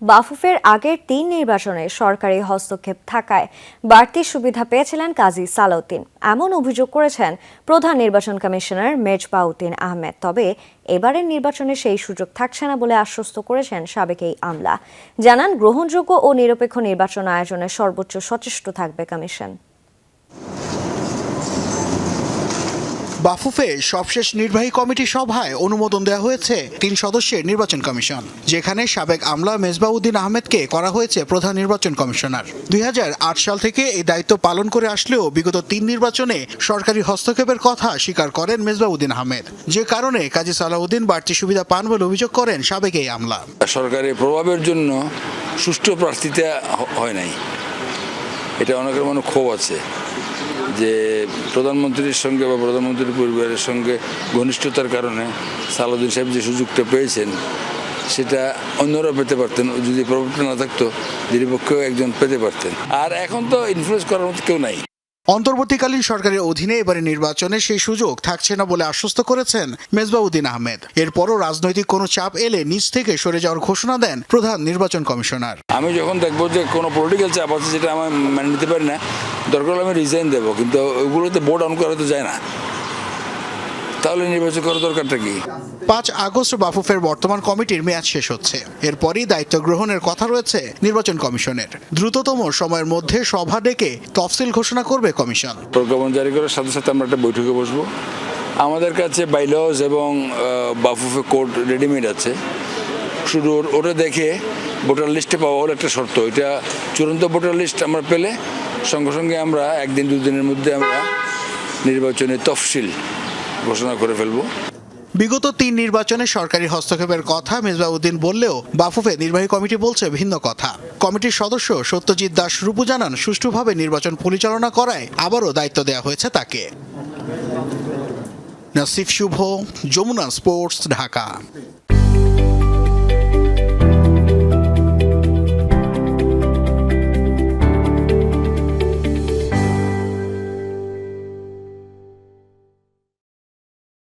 বাফুফের আগের ৩ নির্বাচনে সরকারি হস্তক্ষেপ থাকায় বাড়তি সুবিধা পেয়েছিলেন কাজী সালাউদ্দিন। এমন অভিযোগ করেছেন প্রধান নির্বাচন কমিশনার মেজবাউদ্দিন আহমেদ। তবে এবারের নির্বাচনে সেই সুযোগ থাকছে না বলে আশ্বস্ত করেছেন সাবেক এই আমলা। জানান, গ্রহণযোগ্য ও নিরপেক্ষ নির্বাচন আয়োজনে সর্বোচ্চ সচেষ্ট থাকবে কমিশন। বাফুফে সবশেষ নির্বাহী কমিটি সভায় অনুমোদন দেওয়া হয়েছে ৩ সদস্যের নির্বাচন কমিশন, যেখানে সাবেক আমলা মেজবাউদ্দিন আহমেদকে করা হয়েছে প্রধান নির্বাচন কমিশনার। ২০০৮ সাল থেকে এই দায়িত্ব পালন করে আসলেও বিগত ৩ নির্বাচনে সরকারি হস্তক্ষেপের কথা স্বীকার করেন মেজবাউদ্দিন আহমেদ, যে কারণে কাজী সালাউদ্দিন বাড়তি সুবিধা পান বলে অভিযোগ করেন সাবেক এই আমলা। সরকারের প্রভাবের জন্য সুষ্ঠু প্রার্থিতা হয় নাই, এটা অনেকের মনে ক্ষোভ আছে যে প্রধানমন্ত্রীর সঙ্গে বা প্রধানমন্ত্রীর পরিবারের সঙ্গে ঘনিষ্ঠতার কারণে সালাউদ্দিন সাহেব যে সুযোগটা পেয়েছেন সেটা অন্যরা পেতে পারতেন। যদি প্রভাবটা না থাকতো নিরপেক্ষ একজন পেতে পারতেন। আর এখন তো ইনফ্লুয়েন্স করার মতো কেউ নাই। অন্তর্বর্তীকালীন সরকারের অধীনে এবারে নির্বাচনে সেই সুযোগ থাকছে না বলে আশ্বস্ত করেছেন মেজবাউদ্দিন আহমেদ। এরপরও রাজনৈতিক কোনো চাপ এলে নিজ থেকে সরে যাওয়ার ঘোষণা দেন প্রধান নির্বাচন কমিশনার। আমি যখন দেখবো যে কোনো পলিটিক্যাল চাপ আছে যেটা আমি মেনে নিতে পারি না, দরকার হলে আমি রিজাইন দেবো, কিন্তু ওগুলোতে বোর্ড অন করা তো যায় না, তাহলে নির্বাচন করার দরকারটা কি? ৫ আগস্ট বাফুফের বর্তমান কমিটির মেয়াদ শেষ হচ্ছে। এরপরই দায়িত্ব গ্রহণের কথা রয়েছে নির্বাচন কমিশনের। দ্রুততম সময়ের মধ্যে সভা ডেকে তফসিল ঘোষণা করবে কমিশন। প্রজ্ঞাপন জারি করার সাথে সাথে আমরা একটা বৈঠকে বসবো। আমাদের কাছে বাইলজ এবং বাফুফে কোড রেডিমেড আছে, শুধু ওটা দেখে ভোটার লিস্টে পাওয়া হলো একটা শর্ত। এটা চূড়ান্ত ভোটার লিস্ট আমরা পেলে সঙ্গে সঙ্গে আমরা ১-২ দিনের মধ্যে আমরা নির্বাচনের তফসিল ঘোষণা করে ফেলবো। বিগত ৩ নির্বাচনে সরকারি হস্তক্ষেপের কথা মেজবাউদ্দিন বললেও বাফুফে নির্বাহী কমিটি বলছে ভিন্ন কথা। কমিটির সদস্য সত্যজিৎ দাস রূপু জানান, সুষ্ঠুভাবে নির্বাচন পরিচালনা করায় আবারও দায়িত্ব দেওয়া হয়েছে তাকে। নাসিফ শুভ, যমুনা স্পোর্টস, ঢাকা।